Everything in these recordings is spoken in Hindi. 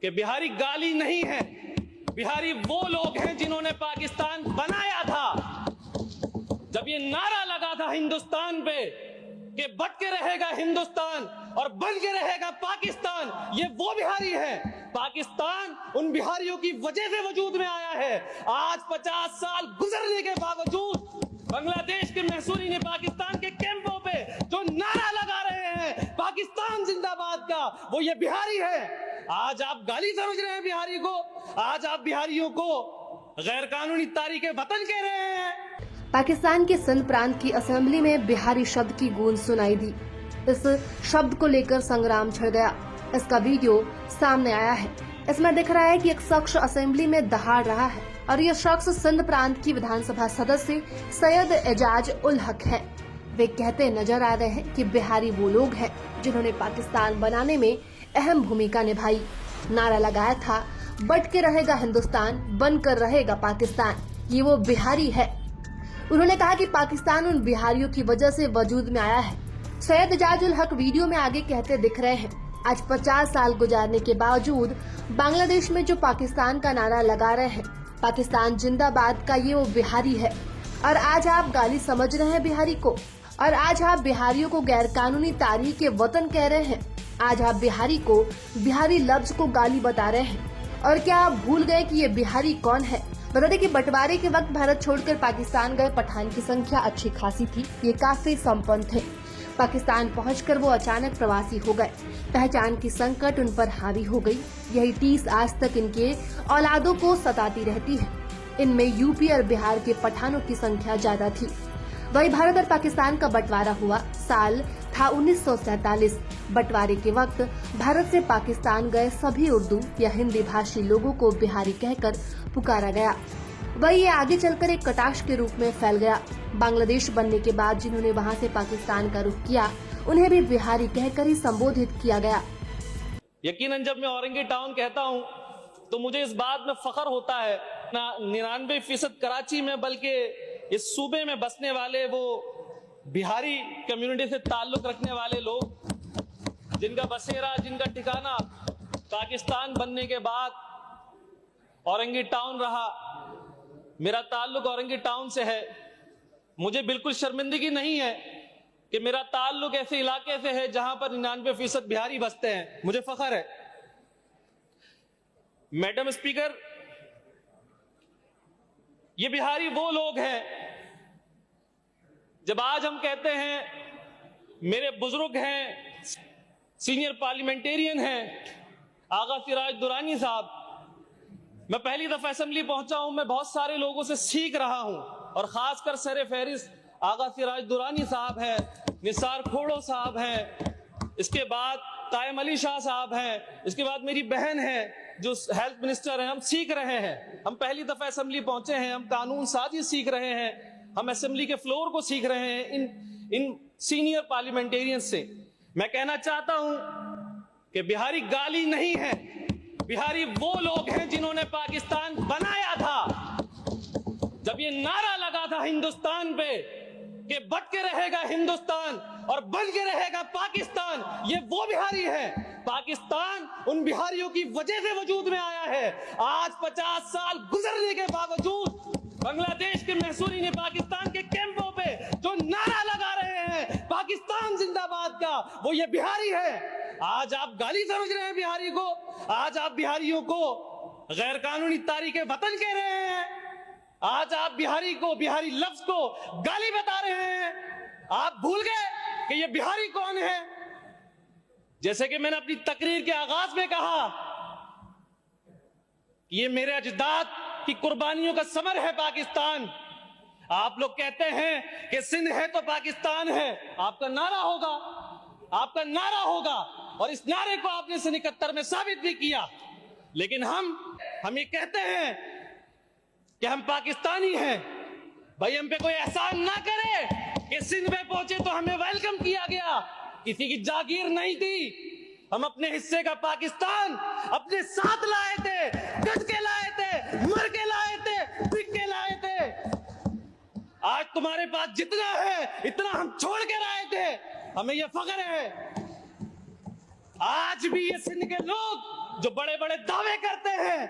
कि बिहारी गाली नहीं है, बिहारी वो लोग हैं जिन्होंने पाकिस्तान बनाया था। जब ये नारा लगा था हिंदुस्तान पे कि बट के रहेगा हिंदुस्तान और बन के रहेगा पाकिस्तान, ये वो बिहारी है। पाकिस्तान उन बिहारियों की वजह से वजूद में आया है। आज 50 साल गुजरने के बावजूद बांग्लादेश के महसूरी ने पाकिस्तान के कैंपों पे जो नारा लगा रहे हैं पाकिस्तान जिंदाबाद का, वो ये बिहारी है। आज आप गाली समझ रहे हैं बिहारी को, आज आप बिहारियों को गैर कानूनी तारीके वतन कह रहे हैं। पाकिस्तान के सिंध प्रांत की असेंबली में बिहारी शब्द की गूंज सुनाई दी। इस शब्द को लेकर संग्राम छिड़ गया। इसका वीडियो सामने आया है। इसमें दिख रहा है कि एक शख्स असेंबली में दहाड़ रहा है और यह शख्स सिंध प्रांत की विधानसभा सदस्य सैयद एजाज उल हक है। वे कहते नजर आ रहे हैं कि बिहारी वो लोग हैं जिन्होंने पाकिस्तान बनाने में अहम भूमिका निभाई। नारा लगाया था, बट के रहेगा हिंदुस्तान, बनकर रहेगा पाकिस्तान। ये वो बिहारी है। उन्होंने कहा कि पाकिस्तान उन बिहारियों की वजह से वजूद में आया है। सैयद एजाज उल हक वीडियो में आगे कहते दिख रहे हैं, आज 50 साल गुजारने के बावजूद बांग्लादेश में जो पाकिस्तान का नारा लगा रहे हैं, पाकिस्तान जिंदाबाद का, ये वो बिहारी है। और आज आप गाली समझ रहे हैं बिहारी को, और आज आप बिहारियों को गैर कानूनी तारीख के वतन कह रहे हैं। आज आप बिहारी को, बिहारी लफ्ज को गाली बता रहे हैं। और क्या आप भूल गए कि ये बिहारी कौन है? बता दें कि बंटवारे के वक्त भारत छोड़कर पाकिस्तान गए पठान की संख्या अच्छी खासी थी। ये काफी संपन्न थे। पाकिस्तान पहुंचकर वो अचानक प्रवासी हो गए। पहचान की संकट उन पर हावी हो गई। यही टीस आज तक इनके औलादों को सताती रहती है। इनमें यूपी और बिहार के पठानों की संख्या ज्यादा थी। वही भारत और पाकिस्तान का बंटवारा हुआ। साल था 1947। बंटवारे के वक्त भारत से पाकिस्तान गए सभी उर्दू या हिंदी भाषी लोगों को बिहारी कहकर पुकारा गया। वही ये आगे चलकर एक कटाक्ष के रूप में फैल गया। बांग्लादेश बनने के बाद जिन्होंने वहां से पाकिस्तान का रुख किया, उन्हें भी बिहारी कहकर ही संबोधित किया गया। यकीनन जब मैं औरंगी टाउन कहता हूँ तो मुझे इस बात में फख्र होता है ना 99% कराची में, बल्कि इस सूबे में बसने वाले वो बिहारी कम्युनिटी से ताल्लुक रखने वाले लोग, जिनका बसेरा, जिनका ठिकाना पाकिस्तान बनने के बाद औरंगी टाउन रहा। मेरा ताल्लुक औरंगी टाउन से है। मुझे बिल्कुल शर्मिंदगी नहीं है कि मेरा ताल्लुक ऐसे इलाके से है जहां पर 99% बिहारी बसते हैं। मुझे फख्र है। मैडम स्पीकर, ये बिहारी वो लोग हैं, जब आज हम कहते हैं मेरे बुजुर्ग हैं, सीनियर पार्लियामेंटेरियन हैं आगा सिराज दुरानी साहब, मैं पहली दफा असेंबली पहुंचा हूं, मैं बहुत सारे लोगों से सीख रहा हूं, और खासकर सर फहरिस्त आगा सिराज दुरानी साहब हैं, निसार खोड़ो साहब हैं, इसके बाद कायम अली शाह साहब हैं, इसके बाद मेरी बहन है जो हेल्थ मिनिस्टर हैं। हम सीख रहे हैं। हम पहली दफा असेंबली पहुंचे हैं। हम कानून साजी सीख रहे हैं। हम असेंबली के फ्लोर को सीख रहे हैं इन सीनियर पार्लियामेंटेरियन से। मैं कहना चाहता हूं कि बिहारी गाली नहीं है, बिहारी वो लोग हैं जिन्होंने पाकिस्तान बनाया था। जब ये नारा लगा था हिंदुस्तान पे कि बट के रहेगा हिंदुस्तान और बन के रहेगा पाकिस्तान, ये वो बिहारी है। पाकिस्तान उन बिहारियों की वजह से वजूद में आया है। आज 50 साल गुजरने के बावजूद बांग्लादेश के महसूरी ने पाकिस्तान के कैंपों पे जो नारा लगा रहे हैं पाकिस्तान जिंदाबाद का, वो ये बिहारी है। आज आप गाली समझ रहे हैं बिहारी को, आज आप बिहारियों को गैर कानूनी तारीके वतन कह रहे हैं। आज आप बिहारी को, बिहारी लफ्ज को गाली बता रहे हैं। आप भूल गए कि ये बिहारी कौन है। जैसे कि मैंने अपनी तकरीर के आगाज में कहा, ये मेरे अजदाद की कुर्बानियों का समर है पाकिस्तान। आप लोग कहते हैं कि सिंध है तो पाकिस्तान है। आपका नारा होगा, आपका नारा होगा, और इस नारे को आपने सन 71 में साबित भी किया। लेकिन हम ये कहते हैं कि हम पाकिस्तानी हैं। भाई हम पे कोई एहसान ना करे कि सिंध में पहुंचे तो हमें वेलकम किया गया। किसी की जागीर नहीं थी। हम अपने हिस्से का पाकिस्तान अपने साथ लाए थे, डट के लाए थे, मर के लाए थे, बिक के लाए थे। आज तुम्हारे पास जितना है इतना हम छोड़ के लाए थे। हमें यह फख्र है। आज भी ये सिंध के लोग जो बड़े बड़े दावे करते हैं,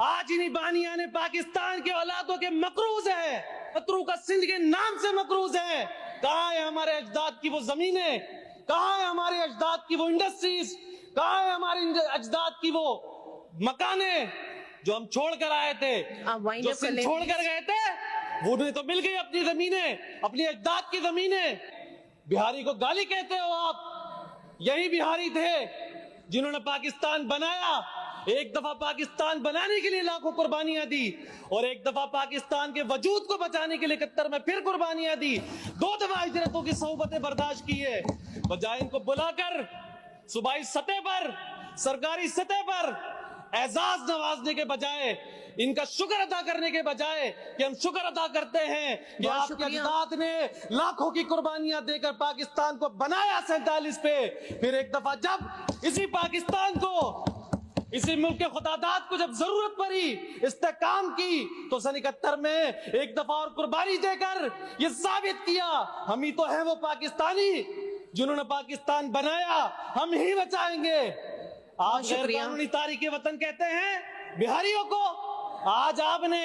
आज इन्हीं बानिया ने पाकिस्तान के औलादों के मकरूज है, शत्रु का सिंध के नाम से मकरूज है। कहाँ है हमारे अजदाद की वो जमीनें, कहाँ है हमारे अजदाद की वो इंडस्ट्रीज, कहाँ है हमारे अजदाद की वो मकाने जो हम छोड़ कर आए थे, जो सिंध छोड़ कर गए थे, वो उन्हें तो मिल गई अपनी जमीनें, अपनी अजदाद की जमीनें। बिहारी को गाली कहते हो आप, यही बिहारी थे जिन्होंने पाकिस्तान बनाया, एक दफा पाकिस्तान बनाने के लिए लाखों कुर्बानियां दी, और एक दफा पाकिस्तान के वजूद को बचाने के लिए 71 में फिर कुर्बानियां दी। 2 दफा हिजरतों की सोबतें बर्दाश्त की है। बजाय इनको बुलाकर सूबाई सतह पर, सरकारी सतह पर एजाज नवाजने के बजाय, इनका शुक्र अदा करने के बजाय कि हम शुक्र अदा करते हैं कि आपके अजदाद ने लाखों की कुर्बानियां देकर पाकिस्तान को बनाया 47 पे, फिर एक दफा जब इसी पाकिस्तान को, इसी मुल्क के खुदादाद को जब जरूरत पड़ी इस्तेकाम की, तो सन 71 में एक दफा और कुर्बानी देकर ये साबित किया हम ही तो हैं वो पाकिस्तानी जिन्होंने पाकिस्तान बनाया, हम ही बचाएंगे। आप गैर कानूनी तारीखे वतन कहते हैं बिहारियों को, आज आपने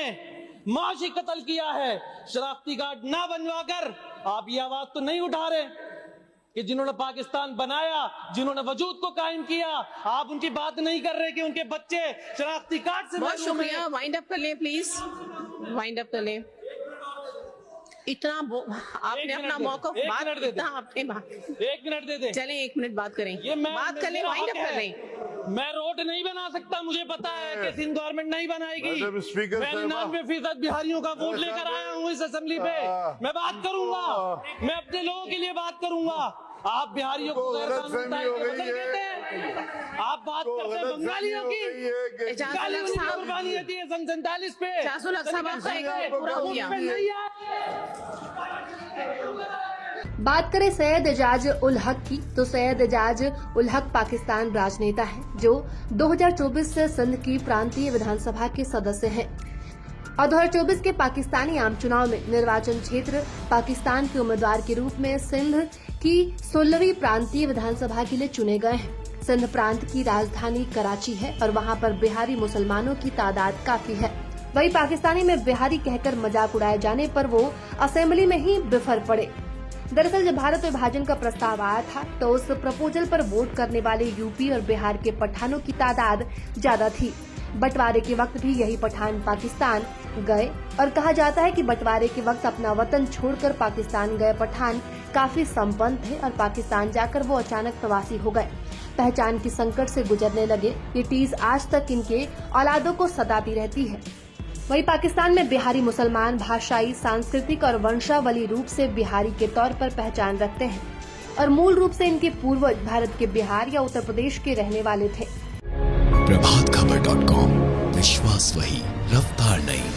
माशी कत्ल किया है, शनाख्ती कार्ड ना बनवाकर आप ये आवाज तो नहीं उठा रहे कि जिन्होंने पाकिस्तान बनाया, जिन्होंने वजूद को कायम किया, आप उनकी बात नहीं कर रहे कि उनके बच्चे शनाख्ती कार्ड से। बहुत शुक्रिया, वाइंड अप कर लें प्लीज, वाइंड अप कर लें। इतना आपने अपना मौका, बात इतना आपने एक मिनट दे दे, चलें 1 मिनट बात करें, बात कर लें, वाइंड अप कर लें। मैं रोड नहीं बना सकता, मुझे पता है कि सिंध गवर्नमेंट नहीं बनाएगी। मैं 99% बिहारियों का वोट लेकर आया हूँ इस असेंबली पे, मैं बात करूंगा, मैं अपने लोगों के लिए बात करूंगा। आप बिहारियों को गैर कानूनी तारीखे कहते हैं, आप बात करते हैं बंगालियों की, कुर्बानी होती है सन 47 पे। पूरा हो गया। बात करें सैयद एजाज उल हक की, तो सैयद एजाज उल हक पाकिस्तान राजनेता है जो 2024 से सिंध की प्रांतीय विधानसभा के सदस्य हैं और 2024 के पाकिस्तानी आम चुनाव में निर्वाचन क्षेत्र पाकिस्तान के उम्मीदवार के रूप में सिंध की 16वीं प्रांतीय विधानसभा के लिए चुने गए हैं। सिंध प्रांत की राजधानी कराची है और वहां पर बिहारी मुसलमानों की तादाद काफी है। वहीं पाकिस्तानी में बिहारी कहकर मजाक उड़ाए जाने पर वो असेंबली में ही बिफर पड़े। दरअसल जब भारत विभाजन का प्रस्ताव आया था तो उस प्रपोजल पर वोट करने वाले यूपी और बिहार के पठानों की तादाद ज्यादा थी। बंटवारे के वक्त भी यही पठान पाकिस्तान गए और कहा जाता है कि बंटवारे के वक्त अपना वतन छोड़कर पाकिस्तान गए पठान काफी संपन्न थे और पाकिस्तान जाकर वो अचानक प्रवासी हो गए, पहचान की संकट से गुजरने लगे। ये टीज आज तक इनके औलादों को सताती रहती है। वहीं पाकिस्तान में बिहारी मुसलमान भाषाई, सांस्कृतिक और वंशावली रूप से बिहारी के तौर पर पहचान रखते हैं और मूल रूप से इनके पूर्वज भारत के बिहार या उत्तर प्रदेश के रहने वाले थे। प्रभातखबर.com, विश्वास वही, रफ्तार नहीं।